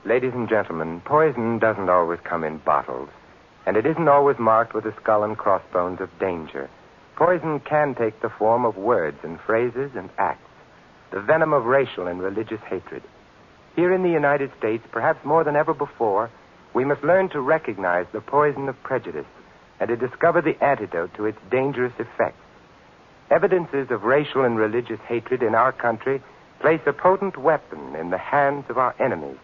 Ladies and gentlemen, poison doesn't always come in bottles, and it isn't always marked with the skull and crossbones of danger. Poison can take the form of words and phrases and acts, the venom of racial and religious hatred. Here in the United States, perhaps more than ever before, we must learn to recognize the poison of prejudice and to discover the antidote to its dangerous effects. Evidences of racial and religious hatred in our country place a potent weapon in the hands of our enemies,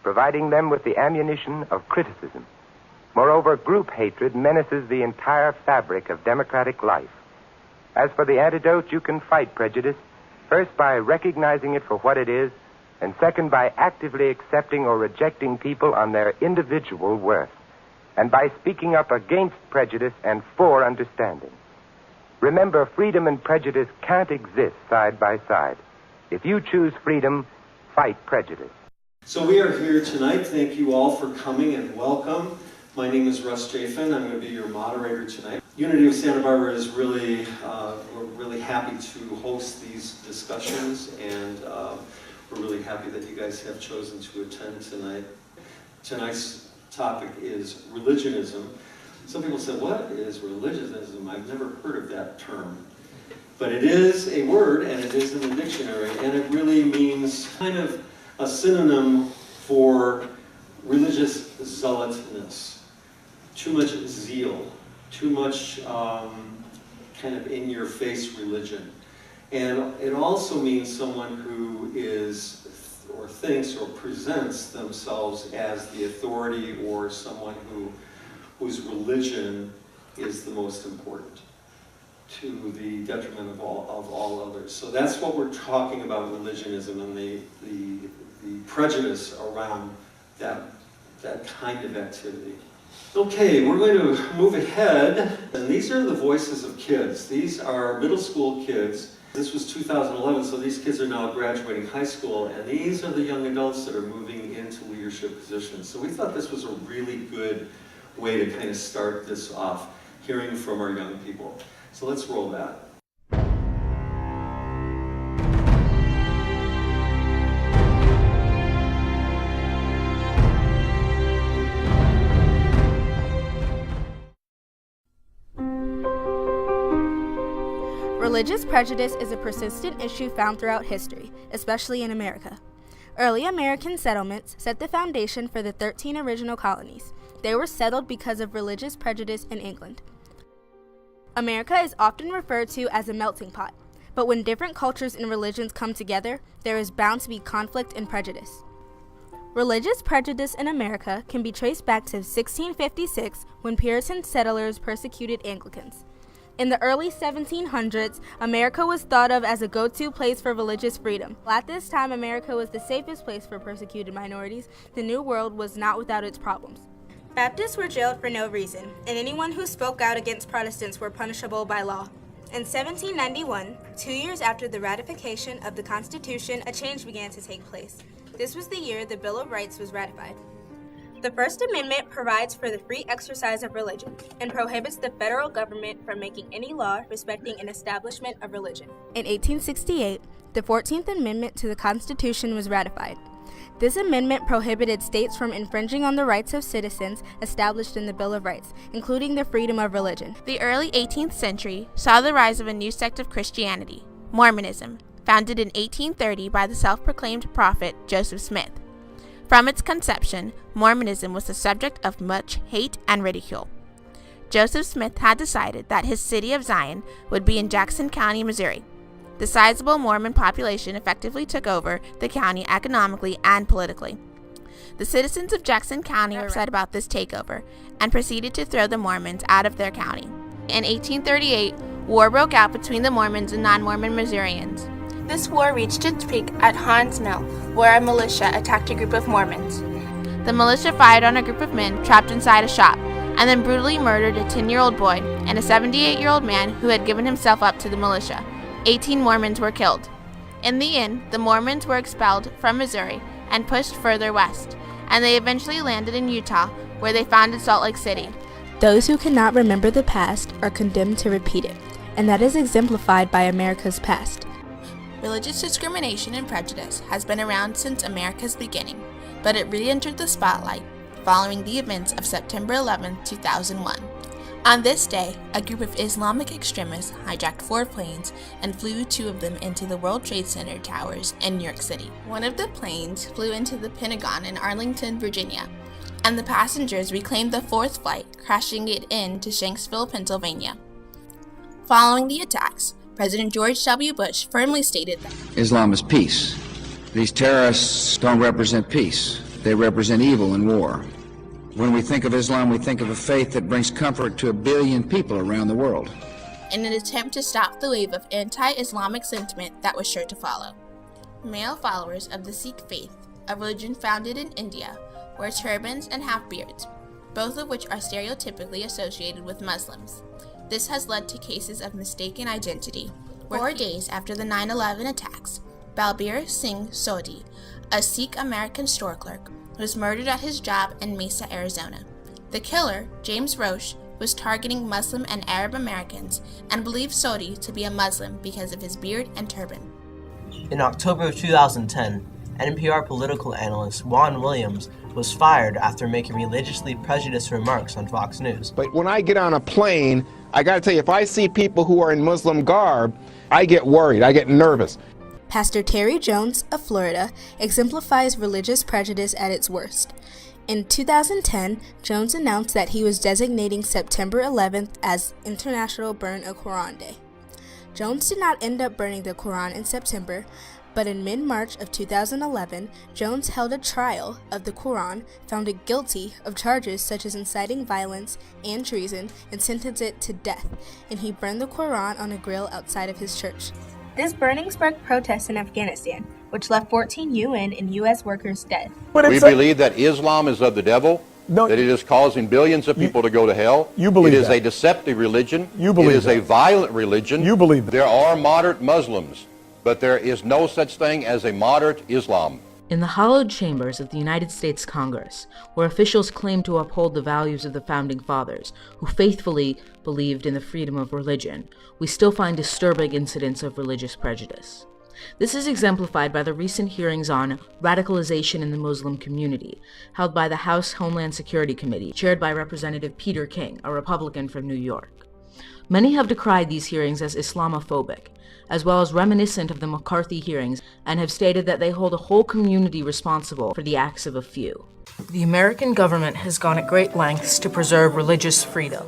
providing them with the ammunition of criticism. Moreover, group hatred menaces the entire fabric of democratic life. As for the antidote, you can fight prejudice, first by recognizing it for what it is, and second by actively accepting or rejecting people on their individual worth, and by speaking up against prejudice and for understanding. Remember, freedom and prejudice can't exist side by side. If you choose freedom, fight prejudice. So we are here tonight. Thank you all for coming and welcome. My name is Russ Chaffin. I'm going to be your moderator tonight. Unity of Santa Barbara is really, we're really happy to host these discussions, and we're really happy that you guys have chosen to attend tonight. Tonight's topic is religionism. Some people say, what is religionism? I've never heard of that term. But it is a word, and it is in the dictionary, and it really means kind of a synonym for religious zealotness. Too much zeal, too much kind of in-your-face religion. And it also means someone who is or thinks or presents themselves as the authority, or someone whose religion is the most important, to the detriment of all others. So that's what we're talking about, religionism, and the prejudice around that kind of activity. Okay, we're going to move ahead, and these are the voices of kids. These are middle school kids. This was 2011, so these kids are now graduating high school, and these are the young adults that are moving into leadership positions. So we thought this was a really good way to kind of start this off, hearing from our young people. So let's roll that. Religious prejudice is a persistent issue found throughout history, especially in America. Early American settlements set the foundation for the 13 original colonies. They were settled because of religious prejudice in England. America is often referred to as a melting pot, but when different cultures and religions come together, there is bound to be conflict and prejudice. Religious prejudice in America can be traced back to 1656, when Puritan settlers persecuted Anglicans. In the early 1700s, America was thought of as a go-to place for religious freedom. At this time, America was the safest place for persecuted minorities. The New World was not without its problems. Baptists were jailed for no reason, and anyone who spoke out against Protestants were punishable by law. In 1791, 2 years after the ratification of the Constitution, a change began to take place. This was the year the Bill of Rights was ratified. The First Amendment provides for the free exercise of religion and prohibits the federal government from making any law respecting an establishment of religion. In 1868, the 14th Amendment to the Constitution was ratified. This amendment prohibited states from infringing on the rights of citizens established in the Bill of Rights, including the freedom of religion. The early 18th century saw the rise of a new sect of Christianity, Mormonism, founded in 1830 by the self-proclaimed prophet Joseph Smith. From its conception, Mormonism was the subject of much hate and ridicule. Joseph Smith had decided that his city of Zion would be in Jackson County, Missouri. The sizable Mormon population effectively took over the county economically and politically. The citizens of Jackson County were upset about this takeover and proceeded to throw the Mormons out of their county. In 1838, war broke out between the Mormons and non-Mormon Missourians. This war reached its peak at Haun's Mill, where a militia attacked a group of Mormons. The militia fired on a group of men trapped inside a shop, and then brutally murdered a 10-year-old boy and a 78-year-old man who had given himself up to the militia. 18 Mormons were killed. In the end, the Mormons were expelled from Missouri and pushed further west, and they eventually landed in Utah, where they founded Salt Lake City. Those who cannot remember the past are condemned to repeat it, and that is exemplified by America's past. Religious discrimination and prejudice has been around since America's beginning. but it re-entered the spotlight following the events of September 11, 2001. On this day, a group of Islamic extremists hijacked 4 planes and flew 2 of them into the World Trade Center towers in New York City. One of the planes flew into the Pentagon in Arlington, Virginia, and the passengers reclaimed the 4th flight, crashing it into Shanksville, Pennsylvania. Following the attacks, President George W. Bush firmly stated that Islam is peace. These terrorists don't represent peace. They represent evil and war. When we think of Islam, we think of a faith that brings comfort to 1 billion people around the world. in an attempt to stop the wave of anti-Islamic sentiment that was sure to follow. Male followers of the Sikh faith, a religion founded in India, wear turbans and half-beards, both of which are stereotypically associated with Muslims. This has led to cases of mistaken identity. 4 days after the 9/11 attacks, Balbir Singh Sodhi, a Sikh American store clerk, was murdered at his job in Mesa, Arizona. The killer, James Roche, was targeting Muslim and Arab Americans and believed Sodhi to be a Muslim because of his beard and turban. In October of 2010, NPR political analyst Juan Williams was fired after making religiously prejudiced remarks on Fox News. But when I get on a plane, I gotta tell you, if I see people who are in Muslim garb, I get worried, I get nervous. Pastor Terry Jones of Florida exemplifies religious prejudice at its worst. In 2010, Jones announced that he was designating September 11th as International Burn a Quran Day. Jones did not end up burning the Quran in September, but in mid-March of 2011, Jones held a trial of the Quran, found it guilty of charges such as inciting violence and treason, and sentenced it to death, and he burned the Quran on a grill outside of his church. This burning sparked protests in Afghanistan, which left 14 UN and U.S. workers dead. We believe that Islam is of the devil, that it is causing billions of people to go to hell. You believe it is that. a deceptive religion. You believe it is that. a violent religion. You believe that. There are moderate Muslims, but there is no such thing as a moderate Islam. In the hallowed chambers of the United States Congress, where officials claim to uphold the values of the Founding Fathers, who faithfully believed in the freedom of religion, we still find disturbing incidents of religious prejudice. This is exemplified by the recent hearings on radicalization in the Muslim community, held by the House Homeland Security Committee, chaired by Representative Peter King, a Republican from New York. Many have decried these hearings as Islamophobic, as well as reminiscent of the McCarthy hearings, and have stated that they hold a whole community responsible for the acts of a few. The American government has gone at great lengths to preserve religious freedom.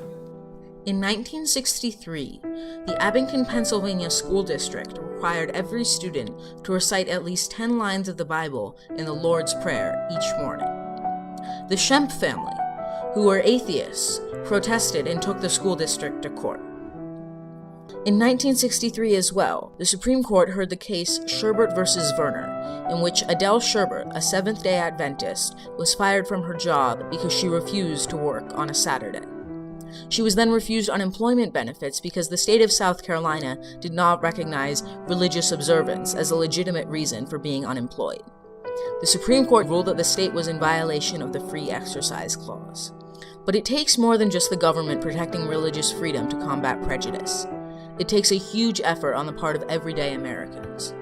In 1963, the Abington, Pennsylvania school district required every student to recite at least 10 lines of the Bible in the Lord's Prayer each morning. The Schempp family, who were atheists, protested and took the school district to court. In 1963 as well, the Supreme Court heard the case Sherbert versus Werner, in which Adele Sherbert, a Seventh-day Adventist, was fired from her job because she refused to work on a Saturday. She was then refused unemployment benefits because the state of South Carolina did not recognize religious observance as a legitimate reason for being unemployed. The Supreme Court ruled that the state was in violation of the Free Exercise Clause. But it takes more than just the government protecting religious freedom to combat prejudice. It takes a huge effort on the part of everyday Americans.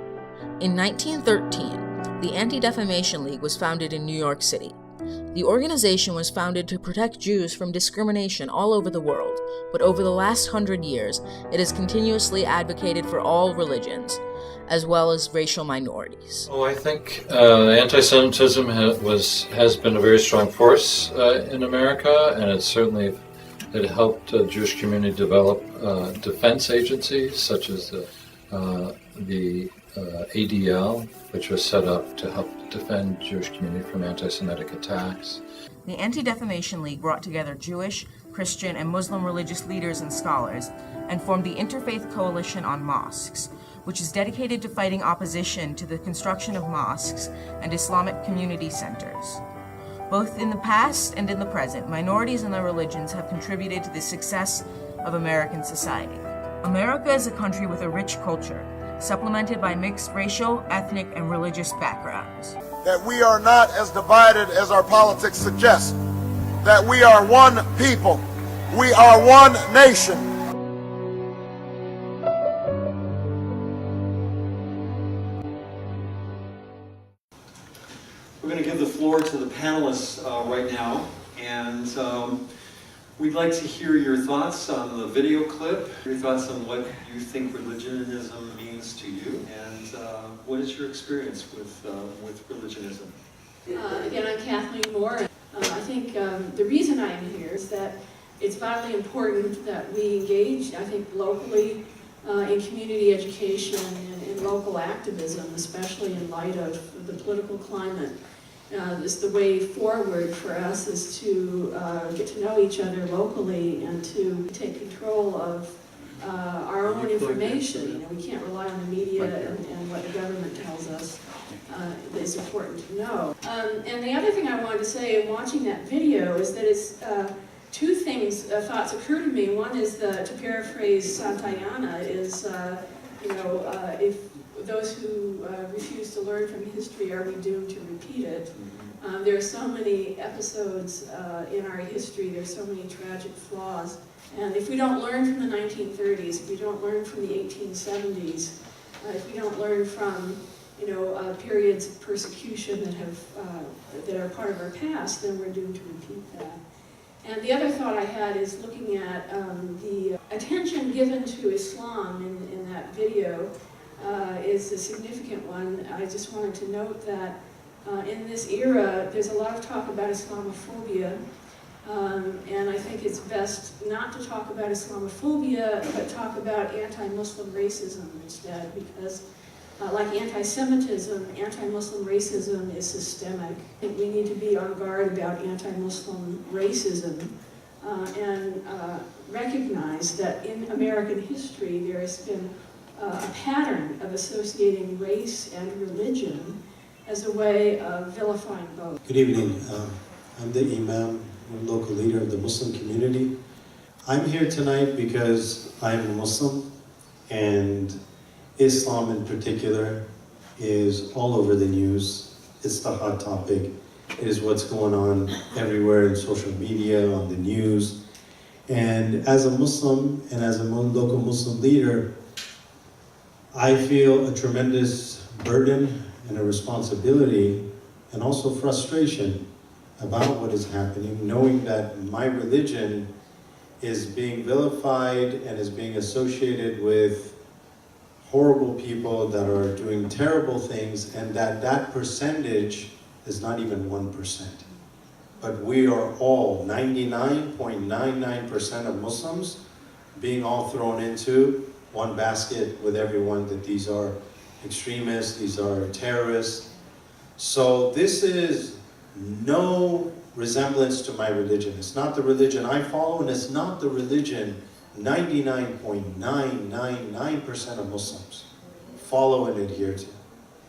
In 1913, the Anti-Defamation League was founded in New York City. The organization was founded to protect Jews from discrimination all over the world, but over the last 100 years, it has continuously advocated for all religions, as well as racial minorities. I think anti-Semitism has been a very strong force in America, and it helped the Jewish community develop defense agencies such as the ADL, which was set up to help defend the Jewish community from anti-Semitic attacks. The Anti-Defamation League brought together Jewish, Christian, and Muslim religious leaders and scholars and formed the Interfaith Coalition on Mosques, which is dedicated to fighting opposition to the construction of mosques and Islamic community centers. Both in the past and in the present, minorities and their religions have contributed to the success of American society. America is a country with a rich culture, supplemented by mixed racial, ethnic, and religious backgrounds. That we are not as divided as our politics suggest. That we are one people. We are one nation. We're going to give the floor to the panelists right now, and we'd like to hear your thoughts on the video clip, your thoughts on what you think religionism means to you, and what is your experience with religionism? Again, I'm Kathleen M. I think the reason I am here is that it's vitally important that we engage, I think, locally in community education and in local activism, especially in light of the political climate. The way forward for us is to get to know each other locally and to take control of our own information. We can't rely on the media and what the government tells us. It's important to know. And the other thing I wanted to say in watching that video is that it's two thoughts occur to me. One is to paraphrase Santayana is, if those who refuse to learn from history, are we doomed to repeat it? There are so many episodes in our history, there's so many tragic flaws. And if we don't learn from the 1930s, if we don't learn from the 1870s, if we don't learn from periods of persecution that are part of our past, then we're doomed to repeat that. And the other thought I had is looking at the attention given to Islam in that video is a significant one. I just wanted to note that in this era, there's a lot of talk about Islamophobia, and I think it's best not to talk about Islamophobia, but talk about anti-Muslim racism instead, because like anti-Semitism, anti-Muslim racism is systemic. I think we need to be on guard about anti-Muslim racism and recognize that in American history there has been a pattern of associating race and religion as a way of vilifying both. Good evening. I'm the Imam, local leader of the Muslim community. I'm here tonight because I'm a Muslim, and Islam in particular is all over the news. It's the hot topic. It is what's going on everywhere in social media, on the news. And as a Muslim and as a local Muslim leader, I feel a tremendous burden and a responsibility and also frustration about what is happening, knowing that my religion is being vilified and is being associated with horrible people that are doing terrible things, and that percentage is not even 1%. But we are all, 99.99% of Muslims, being all thrown into one basket with everyone, that these are extremists, these are terrorists. So this is no resemblance to my religion. It's not the religion I follow, and it's not the religion 99.999% of Muslims follow and adhere to.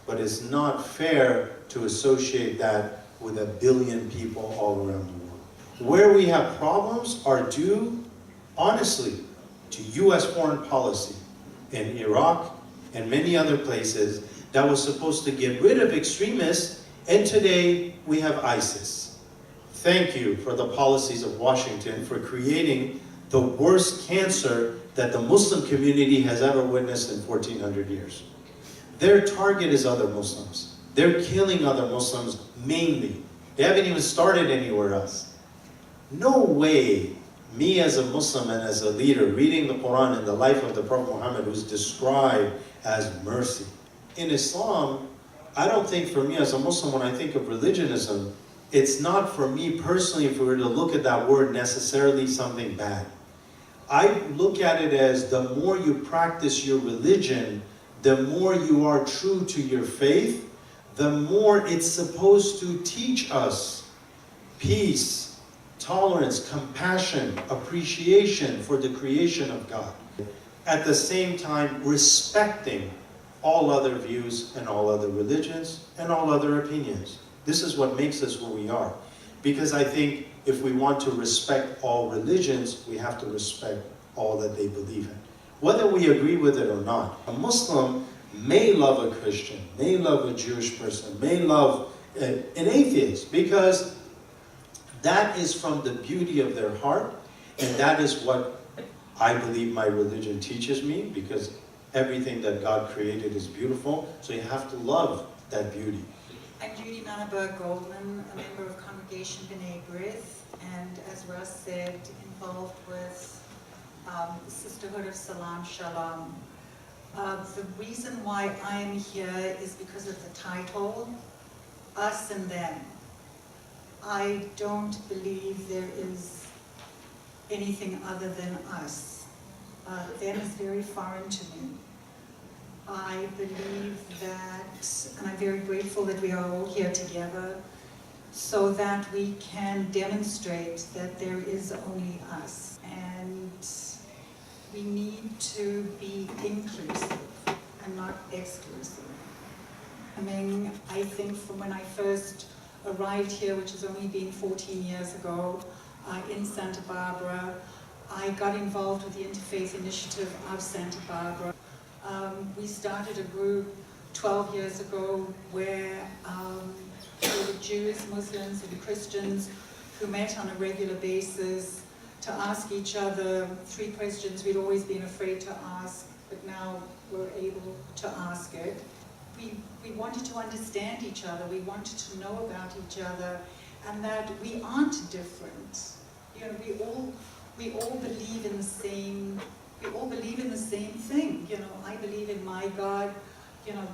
But it's not fair to associate that with 1 billion people all around the world. Where we have problems are due, honestly, to US foreign policy in Iraq and many other places that was supposed to get rid of extremists, and today we have ISIS. Thank you for the policies of Washington for creating the worst cancer that the Muslim community has ever witnessed in 1400 years. Their target is other Muslims. They're killing other Muslims mainly. They haven't even started anywhere else. No way, me as a Muslim and as a leader, reading the Quran and the life of the Prophet Muhammad, who's described as mercy. In Islam, I don't think for me as a Muslim, when I think of religionism, it's not for me personally, if we were to look at that word, necessarily something bad. I look at it as the more you practice your religion, the more you are true to your faith, the more it's supposed to teach us peace, tolerance, compassion, appreciation for the creation of God. At the same time, respecting all other views and all other religions and all other opinions. This is what makes us who we are. Because I think if we want to respect all religions, we have to respect all that they believe in, whether we agree with it or not. A Muslim may love a Christian, may love a Jewish person, may love an atheist, because that is from the beauty of their heart, and that is what I believe my religion teaches me, because everything that God created is beautiful, so you have to love that beauty. I'm Judy Mannaberg-Goldman, a member of Congregation B'nai B'rith, and as Russ said, involved with the Sisterhood of Salam Shalom. The reason why I am here is because of the title, Us and Them. I don't believe there is anything other than us. Them is very foreign to me. I believe that, and I'm very grateful that we are all here together, so that we can demonstrate that there is only us. And we need to be inclusive and not exclusive. I think from when I first arrived here, which has only been 14 years ago, in Santa Barbara, I got involved with the Interfaith initiative of Santa Barbara. We started a group 12 years ago where there were Jews, Muslims, and Christians who met on a regular basis to ask each other 3 questions we'd always been afraid to ask, but now we're able to ask it. We wanted to understand each other, we wanted to know about each other, and that we aren't different. You know, we all believe in the same. We all believe in the same thing. You know, I believe in my God. You know,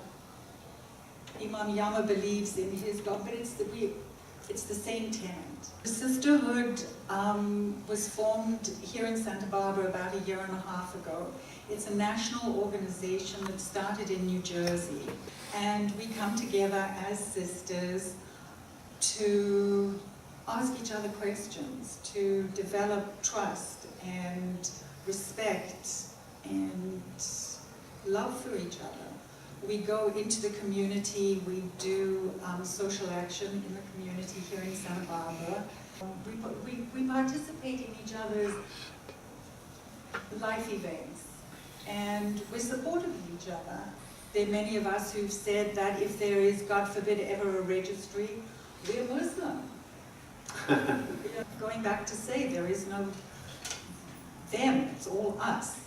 Imam Yama believes in his God, but it's the same tenet. The sisterhood was formed here in Santa Barbara about 1.5 years ago. It's a national organization that started in New Jersey, and we come together as sisters to ask each other questions, to develop trust and respect and love for each other. We go into the community, we do social action in the community here in Santa Barbara. We participate in each other's life events, and we're supportive of each other. There are many of us who've said that if there is, God forbid, ever a registry, we're Muslim. Going back to say, there is no them, it's all us.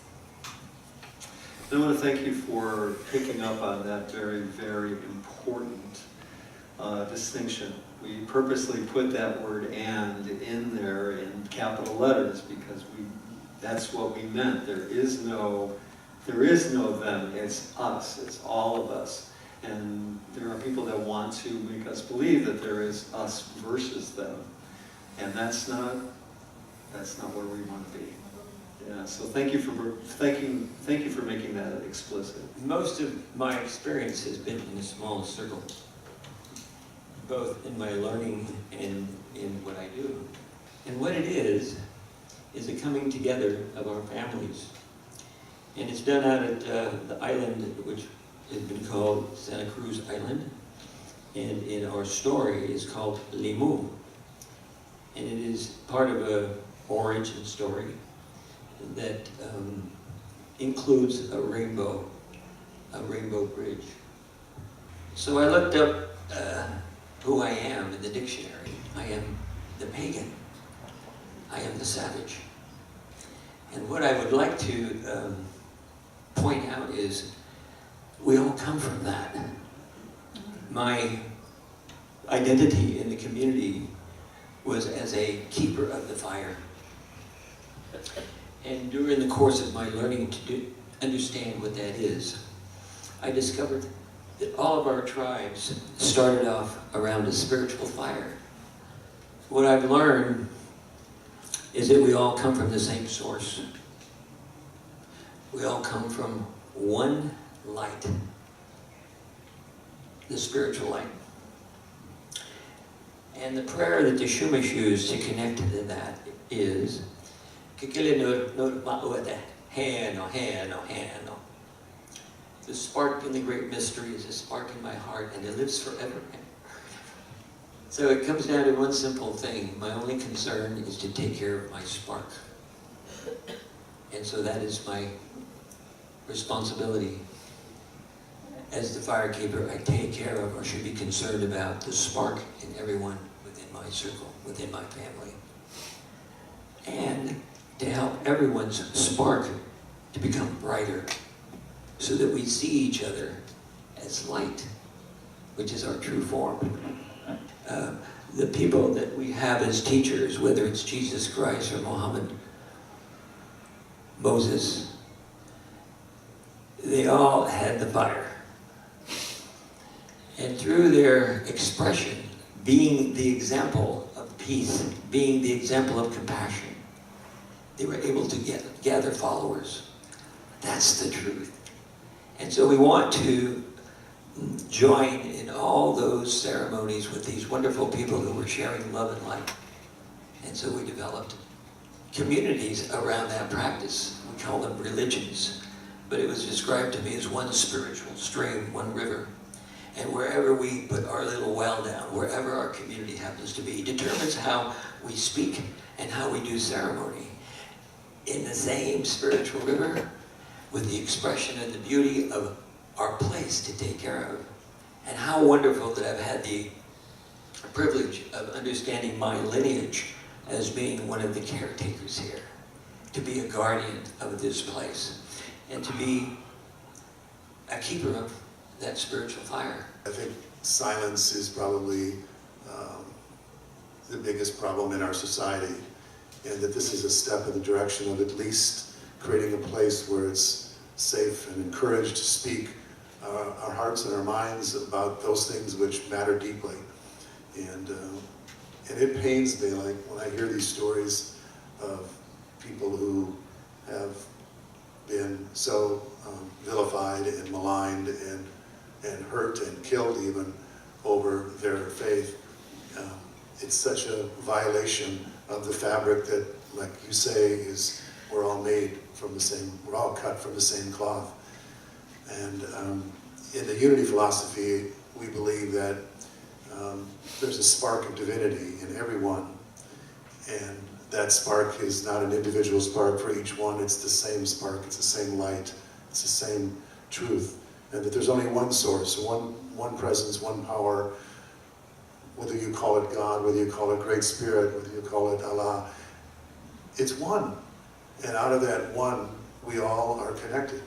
I want to thank you for picking up on that very, very important distinction. We purposely put that word "and" in there in capital letters because that's what we meant. There is no them, it's us, it's all of us. And there are people that want to make us believe that there is us versus them. And that's not where we want to be. Yeah, so thank you for making that explicit. Most of my experience has been in a small circle, both in my learning and in what I do. And what it is a coming together of our families. And it's done out at the island, which has been called Santa Cruz Island, and in our story is called Limu. And it is part of an origin story that includes a rainbow bridge. So I looked up who I am in the dictionary. I am the pagan. I am the savage. And what I would like to point out is we all come from that. My identity in the community was as a keeper of the fire. And during the course of my learning to understand what that is, I discovered that all of our tribes started off around a spiritual fire. What I've learned is that we all come from the same source. We all come from one light, the spiritual light. And the prayer that the Shumash used to connect to that is, the spark in the great mystery is a spark in my heart, and it lives forever. So it comes down to one simple thing. My only concern is to take care of my spark. And so that is my responsibility. As the firekeeper, I take care of, or should be concerned about, the spark in everyone within my circle, within my family. And to help everyone's spark to become brighter, so that we see each other as light which is our true form. The people that we have as teachers, whether it's Jesus Christ or Muhammad, Moses, they all had the fire. And through their expression, being the example of peace, being the example of compassion, they were able to gather followers. That's the truth. And so we want to join in all those ceremonies with these wonderful people who were sharing love and light. And so we developed communities around that practice. We call them religions. But it was described to me as one spiritual stream, one river. And wherever we put our little well down, wherever our community happens to be, determines how we speak and how we do ceremony. In the same spiritual river, with the expression and the beauty of our place to take care of. And how wonderful that I've had the privilege of understanding my lineage as being one of the caretakers here, to be a guardian of this place, and to be a keeper of that spiritual fire. I think silence is probably the biggest problem in our society, and that this is a step in the direction of at least creating a place where it's safe and encouraged to speak our hearts and our minds about those things which matter deeply. And it pains me, like when I hear these stories of people who have been so vilified and maligned and hurt and killed even over their faith. It's such a violation of the fabric that, like you say, we're all made from the same, we're all cut from the same cloth. And in the unity philosophy, we believe that there's a spark of divinity in everyone. And that spark is not an individual spark for each one, it's the same spark, it's the same light, it's the same truth. And that there's only one source, one presence, one power, whether you call it God, whether you call it Great Spirit, whether you call it Allah, it's one. And out of that one, we all are connected.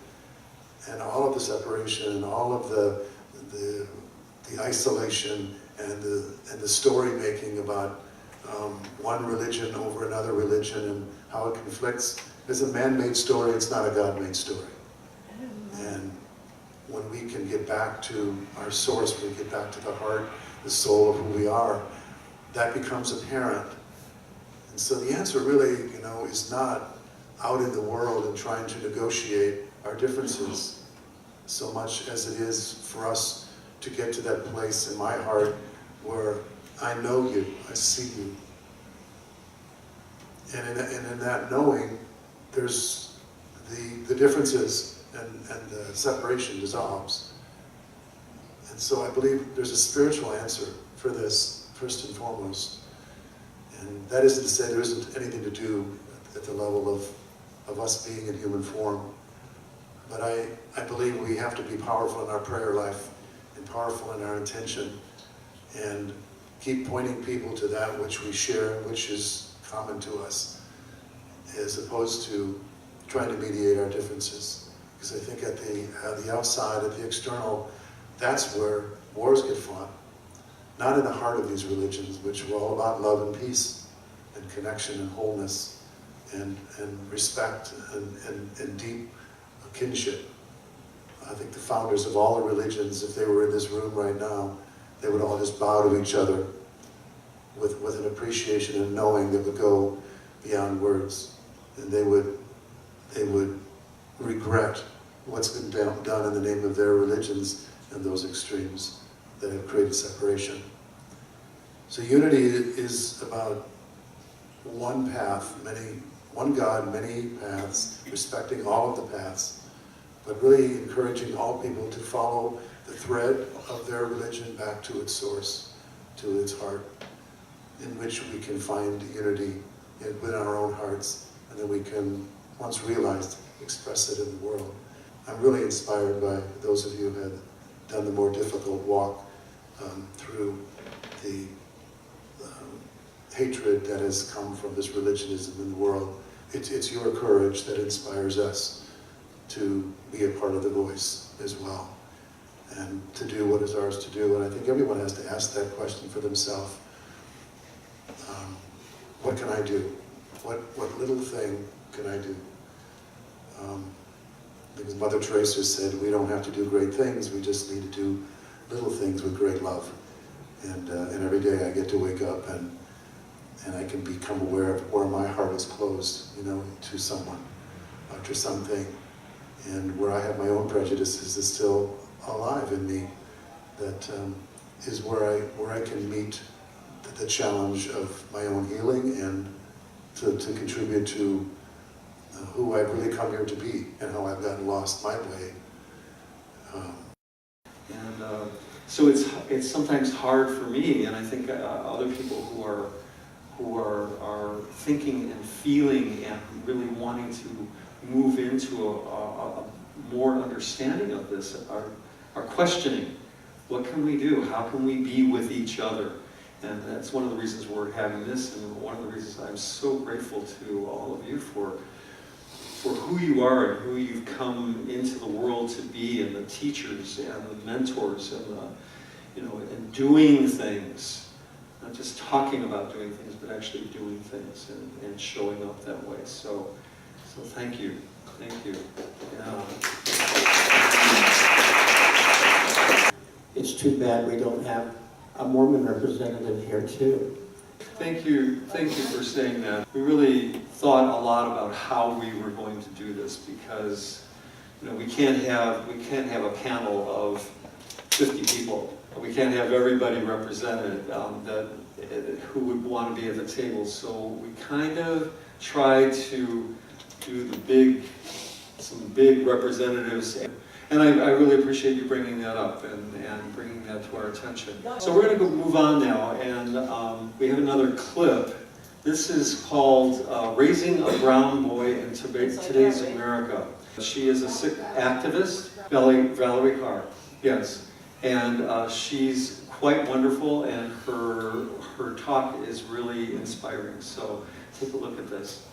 And all of the separation and all of the isolation and the story making about one religion over another religion and how it conflicts is a man-made story, it's not a God-made story. And when we can get back to our source, when we get back to the heart, the soul of who we are, that becomes apparent. And so the answer really, is not out in the world and trying to negotiate our differences so much as it is for us to get to that place in my heart where I know you, I see you. And in that knowing, there's the differences and the separation dissolves. And so I believe there's a spiritual answer for this, first and foremost. And that isn't to say there isn't anything to do at the level of us being in human form. But I believe we have to be powerful in our prayer life and powerful in our intention and keep pointing people to that which we share, which is common to us, as opposed to trying to mediate our differences. Because I think at the outside, at the external, that's where wars get fought. Not in the heart of these religions, which are all about love and peace and connection and wholeness and respect and deep kinship. I think the founders of all the religions, if they were in this room right now, they would all just bow to each other with an appreciation and knowing that would go beyond words. And they would regret what's been done in the name of their religions and those extremes that have created separation. So unity is about one path, one God, many paths, respecting all of the paths, but really encouraging all people to follow the thread of their religion back to its source, to its heart, in which we can find unity within our own hearts, and then we can, once realized, express it in the world. I'm really inspired by those of you who have done the more difficult walk through the hatred that has come from this religionism in the world. It's your courage that inspires us to be a part of the voice as well. and to do what is ours to do. And I think everyone has to ask that question for themselves. What can I do? What little thing can I do? Because Mother Teresa said, we don't have to do great things, we just need to do little things with great love. And every day I get to wake up and I can become aware of where my heart is closed, to someone, to something. And where I have my own prejudices is still alive in me. That is where I can meet the challenge of my own healing and to contribute to who I've really come here to be and how I've gotten lost my way. So it's sometimes hard for me, and I think other people who are thinking and feeling and really wanting to move into a more understanding of this are questioning. What can we do? How can we be with each other? And that's one of the reasons we're having this, and one of the reasons I'm so grateful to all of you for who you are and who you've come into the world to be, and the teachers and the mentors and and doing things, not just talking about doing things, but actually doing things and showing up that way. So thank you. Thank you. Yeah. It's too bad we don't have a Mormon representative here too. Thank you for saying that. We really thought a lot about how we were going to do this, because we can't have a panel of 50 people. We can't have everybody represented who would want to be at the table. So we kind of tried to do some big representatives. And I really appreciate you bringing that up and bringing that to our attention. So we're going to move on now, and we have another clip. This is called Raising a Brown Boy in Today's America. She is a Sikh activist, Valerie Kaur, yes. And she's quite wonderful, and her talk is really inspiring. So take a look at this.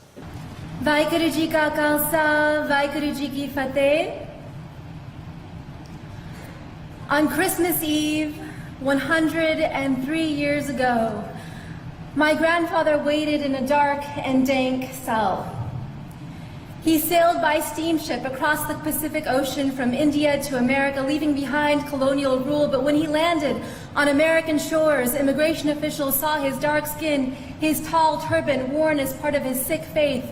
Vaheguru Ji Ka Khalsa, Vaheguru Ji Ki Fateh. On Christmas Eve, 103 years ago, my grandfather waited in a dark and dank cell. He sailed by steamship across the Pacific Ocean from India to America, leaving behind colonial rule. But when he landed on American shores, immigration officials saw his dark skin, his tall turban worn as part of his Sikh faith,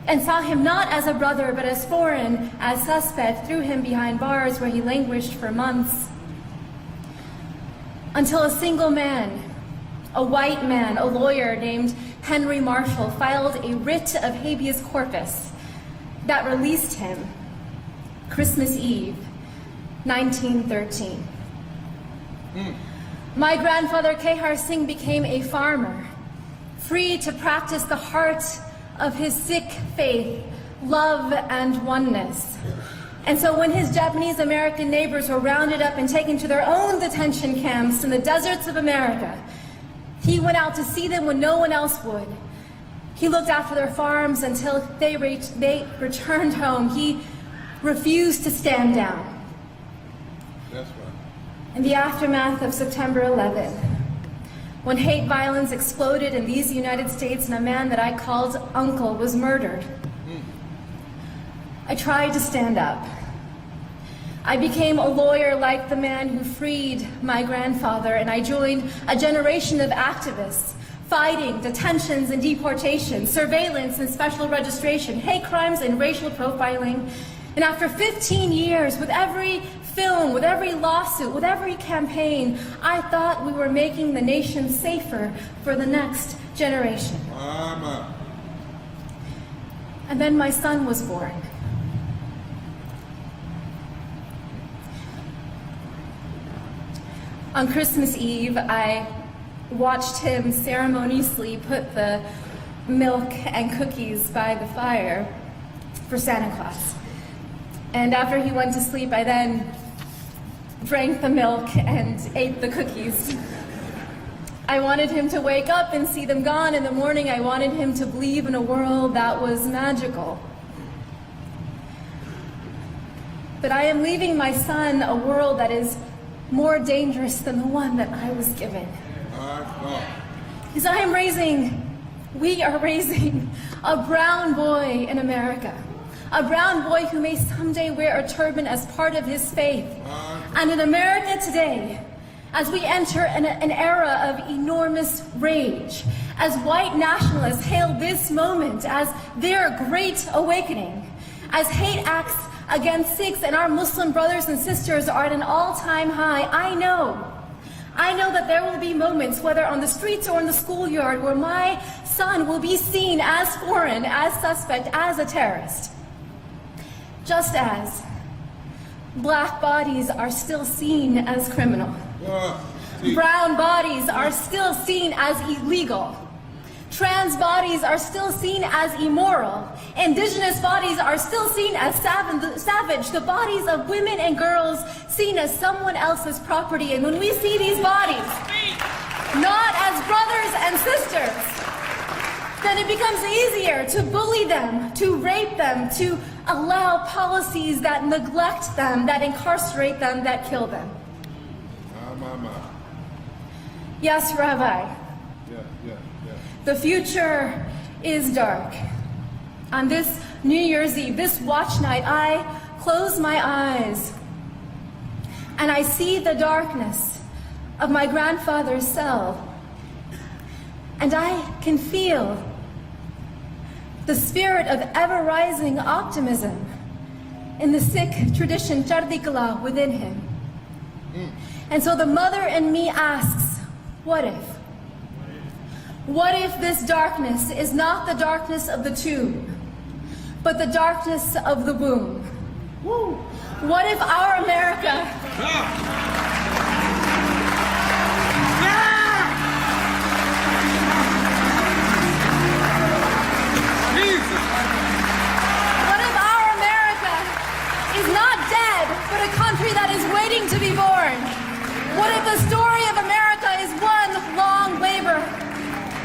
and saw him not as a brother but as foreign, as suspect, threw him behind bars where he languished for months. Until a single man, a white man, a lawyer named Henry Marshall, filed a writ of habeas corpus that released him Christmas Eve, 1913. My grandfather Kehar Singh became a farmer, free to practice the heart of his Sikh faith, love and oneness. And so when his Japanese American neighbors were rounded up and taken to their own detention camps in the deserts of America, he went out to see them when no one else would. He looked after their farms until they returned home. He refused to stand down. That's right. In the aftermath of September 11, when hate violence exploded in these United States and a man that I called Uncle was murdered, I tried to stand up. I became a lawyer like the man who freed my grandfather, and I joined a generation of activists fighting detentions and deportation, surveillance and special registration, hate crimes and racial profiling. And after 15 years, with every film, with every lawsuit, with every campaign, I thought we were making the nation safer for the next generation. Mama. And then my son was born. On Christmas Eve, I watched him ceremoniously put the milk and cookies by the fire for Santa Claus. And after he went to sleep, I then drank the milk and ate the cookies. I wanted him to wake up and see them gone in the morning. I wanted him to believe in a world that was magical. but I am leaving my son a world that is more dangerous than the one that I was given. Because we are raising a brown boy in America. A brown boy who may someday wear a turban as part of his faith. And in America today, as we enter an era of enormous rage, as white nationalists hail this moment as their great awakening, as hate acts against Sikhs and our Muslim brothers and sisters are at an all-time high, I know that there will be moments, whether on the streets or in the schoolyard, where my son will be seen as foreign, as suspect, as a terrorist. Just as black bodies are still seen as criminal. Brown bodies are still seen as illegal. Trans bodies are still seen as immoral. Indigenous bodies are still seen as savage. The bodies of women and girls seen as someone else's property. And when we see these bodies not as brothers and sisters, then it becomes easier to bully them, to rape them, to allow policies that neglect them, that incarcerate them, that kill them. Yes, Rabbi. The future is dark. On this New Year's Eve, this watch night, I close my eyes and I see the darkness of my grandfather's cell. And I can feel the spirit of ever-rising optimism in the Sikh tradition, Chardi Kala, within him. And so the mother in me asks, what if? What if this darkness is not the darkness of the tomb, but the darkness of the womb? What if our America... What if our America is not dead, but a country that is waiting to be born? What if the story of America is one long labor?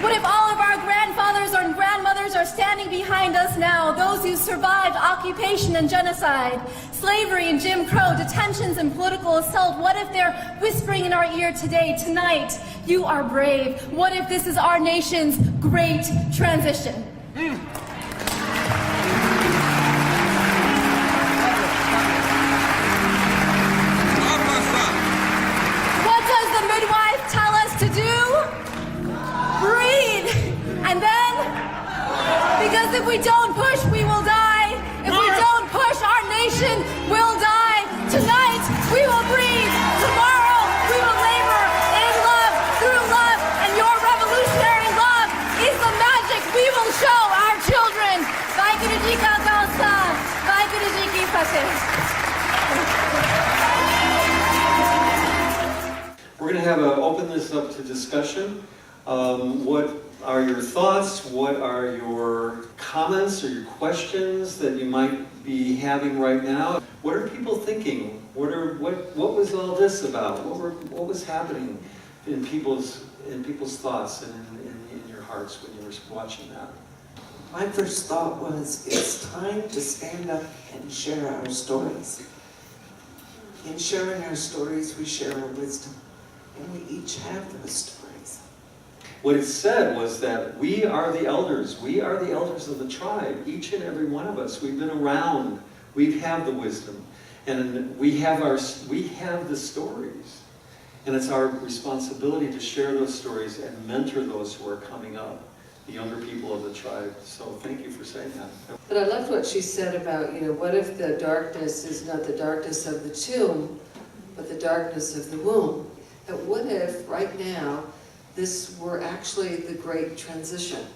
What if all of our grandfathers or grandmothers are standing behind us now, those who survived occupation and genocide, slavery and Jim Crow, detentions and political assault? What if they're whispering in our ear today, tonight, you are brave? What if this is our nation's great transition? What does the midwife tell us to do? Breathe. And then, because if we don't push, we will die. If we don't push, our nation will die. Tonight, we will breathe. Tomorrow, we will labor in love, through love, and your revolutionary love is the magic we will show our children. Vaiguruji ka khalsa, Vaiguruji ki fateh. We're going to open this up to discussion. What are your thoughts? What are your comments or your questions that you might be having right now? What are people thinking? What was all this about? What was happening in people's thoughts and in your hearts when you were watching that? My first thought was, it's time to stand up and share our stories. In sharing our stories, we share our wisdom, and we each have those stories. What it said was that we are the elders. We are the elders of the tribe, each and every one of us. We've been around. We have the wisdom, and we have the stories. And it's our responsibility to share those stories and mentor those who are coming up, the younger people of the tribe. So thank you for saying that. But I loved what she said about, what if the darkness is not the darkness of the tomb, but the darkness of the womb? That what if right now this were actually the great transition,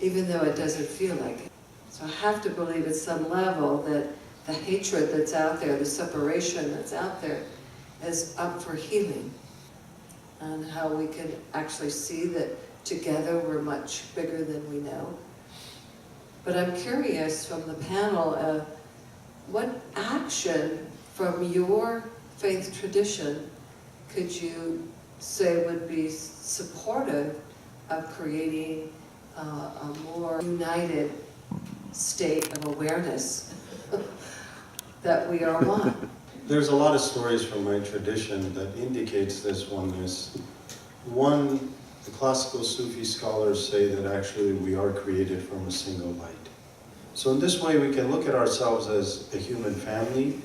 even though it doesn't feel like it. So I have to believe at some level that the hatred that's out there, the separation that's out there, is up for healing. And how we can actually see that together we're much bigger than we know. But I'm curious from the panel, what action from your faith tradition could you say would be supportive of creating a more united state of awareness that we are one. There's a lot of stories from my tradition that indicates this oneness. One, the classical Sufi scholars say that actually we are created from a single light. So in this way we can look at ourselves as a human family,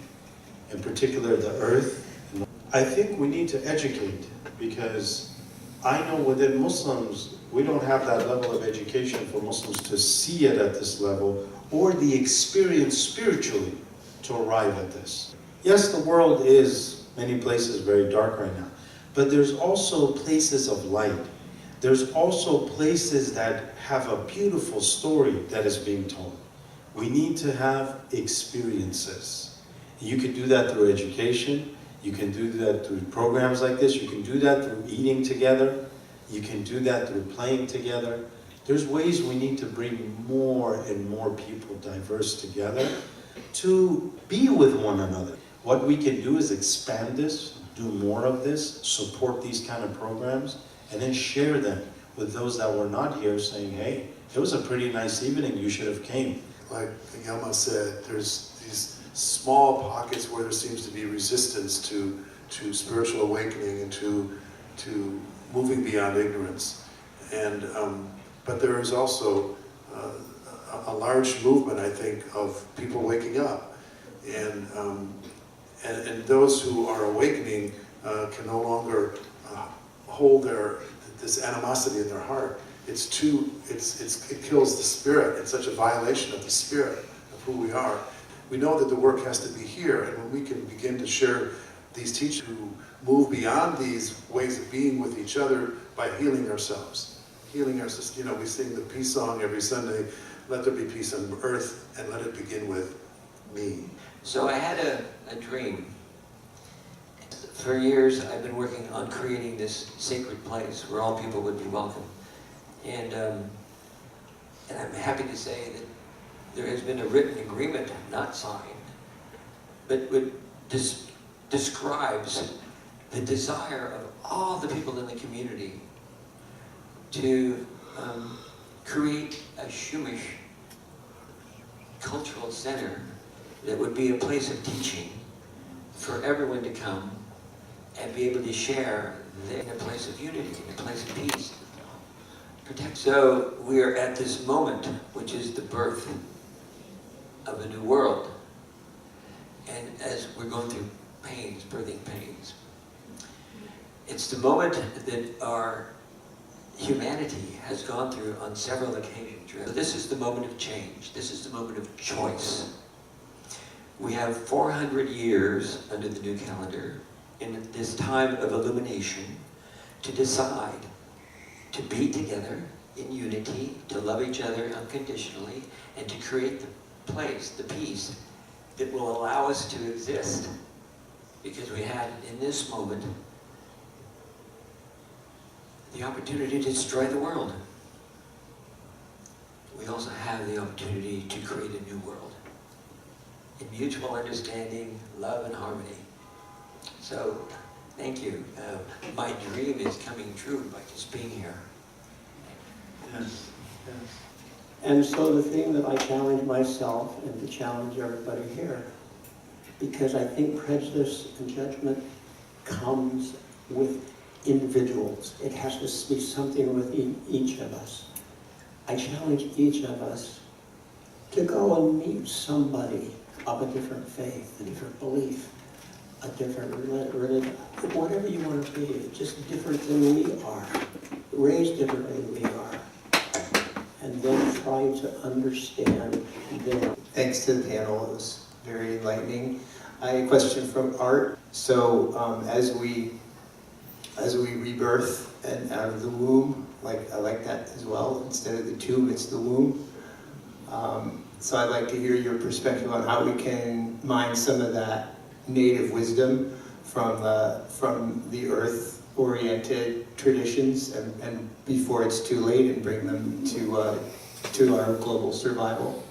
in particular the earth. I think we need to educate, because I know within Muslims we don't have that level of education for Muslims to see it at this level, or the experience spiritually to arrive at this. Yes, the world is many places very dark right now, but there's also places of light. There's also places that have a beautiful story that is being told. We need to have experiences. You can do that through education. You can do that through programs like this. You can do that through eating together. You can do that through playing together. There's ways we need to bring more and more people diverse together to be with one another. What we can do is expand this, do more of this, support these kind of programs, and then share them with those that were not here, saying, hey, it was a pretty nice evening, you should have came. Like Yama said, there's these small pockets where there seems to be resistance to spiritual awakening and to moving beyond ignorance. And but there is also a large movement, I think, of people waking up, and those who are awakening can no longer hold this animosity in their heart. It kills the spirit. It's such a violation of the spirit of who we are. We know that the work has to be here, and when we can begin to share these teachings, who move beyond these ways of being with each other by healing ourselves. Healing ourselves. You know, we sing the peace song every Sunday, let there be peace on earth, and let it begin with me. So I had a dream. For years, I've been working on creating this sacred place where all people would be welcome. And I'm happy to say that there has been a written agreement, not signed, but describes the desire of all the people in the community to create a Shumish cultural center that would be a place of teaching for everyone to come and be able to share in a place of unity, in a place of peace. So we are at this moment, which is the birth of a new world. And as we're going through pains, birthing pains, it's the moment that our humanity has gone through on several occasions. So this is the moment of change. This is the moment of choice. We have 400 years under the new calendar in this time of illumination to decide to be together in unity, to love each other unconditionally, and to create the place, the peace, that will allow us to exist. Because we had, in this moment, the opportunity to destroy the world. We also have the opportunity to create a new world in mutual understanding, love, and harmony. So, thank you. My dream is coming true by just being here. Yes, yes. And so the thing that I challenge myself and to challenge everybody here, because I think prejudice and judgment comes with individuals. It has to be something with each of us. I challenge each of us to go and meet somebody of a different faith, a different belief, a different religion, whatever you want to be, just different than we are, raised differently than we are, and then try to understand them. Thanks to the panel, it was very enlightening. I had a question from Art. So as we rebirth and out of the womb, I like that as well. Instead of the tube, it's the womb. So I'd like to hear your perspective on how we can mine some of that native wisdom from the earth-oriented traditions and before it's too late, and bring them to our global survival.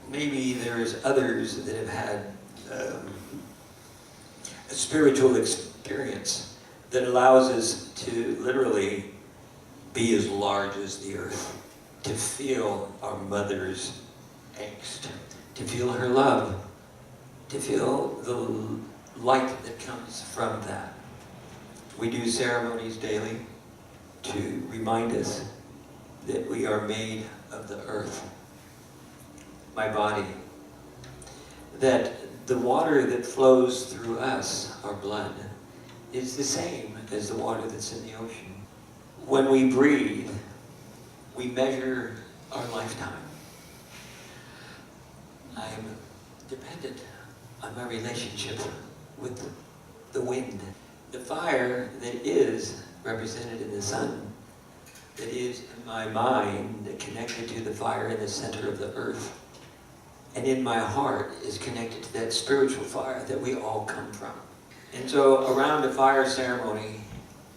Maybe there's others that have had a spiritual experience that allows us to literally be as large as the earth, to feel our mother's angst, to feel her love, to feel the light that comes from that. We do ceremonies daily to remind us that we are made of the earth, my body, that the water that flows through us, our blood, is the same as the water that's in the ocean. When we breathe, we measure our lifetime. I'm dependent on my relationship with the wind. The fire that is represented in the sun, that is in my mind connected to the fire in the center of the earth, and in my heart is connected to that spiritual fire that we all come from. And so around a fire ceremony,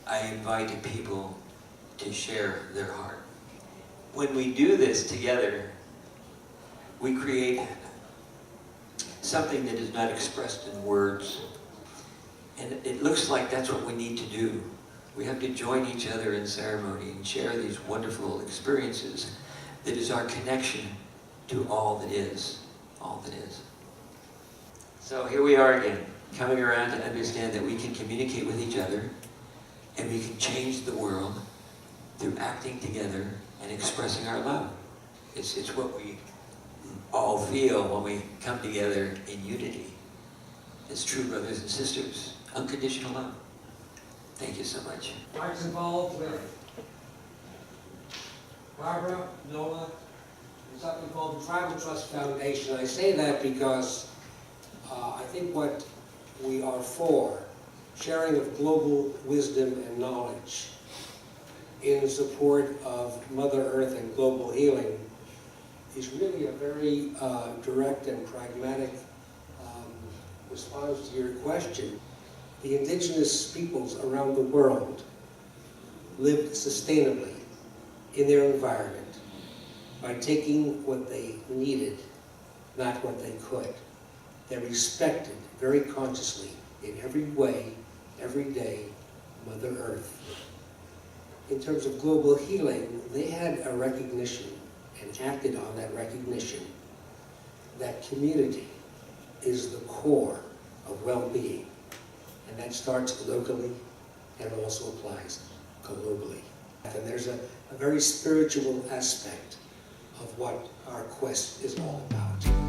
I invite people to share their heart. When we do this together, we create something that is not expressed in words. And it looks like that's what we need to do. We have to join each other in ceremony and share these wonderful experiences that is our connection to all that is, all that is. So here we are again, coming around to understand that we can communicate with each other and we can change the world through acting together and expressing our love. It's what we all feel when we come together in unity as true brothers and sisters. Unconditional love. Thank you so much. Mark's involved with Barbara, Noah, and something called the Tribal Trust Foundation. I say that because I think what we are for, sharing of global wisdom and knowledge in support of Mother Earth and global healing, is really a very direct and pragmatic response to your question. The indigenous peoples around the world lived sustainably in their environment by taking what they needed, not what they could. They respected very consciously, in every way, every day, Mother Earth. In terms of global healing, they had a recognition and acted on that recognition that community is the core of well-being. And that starts locally and also applies globally. And there's a very spiritual aspect of what our quest is all about.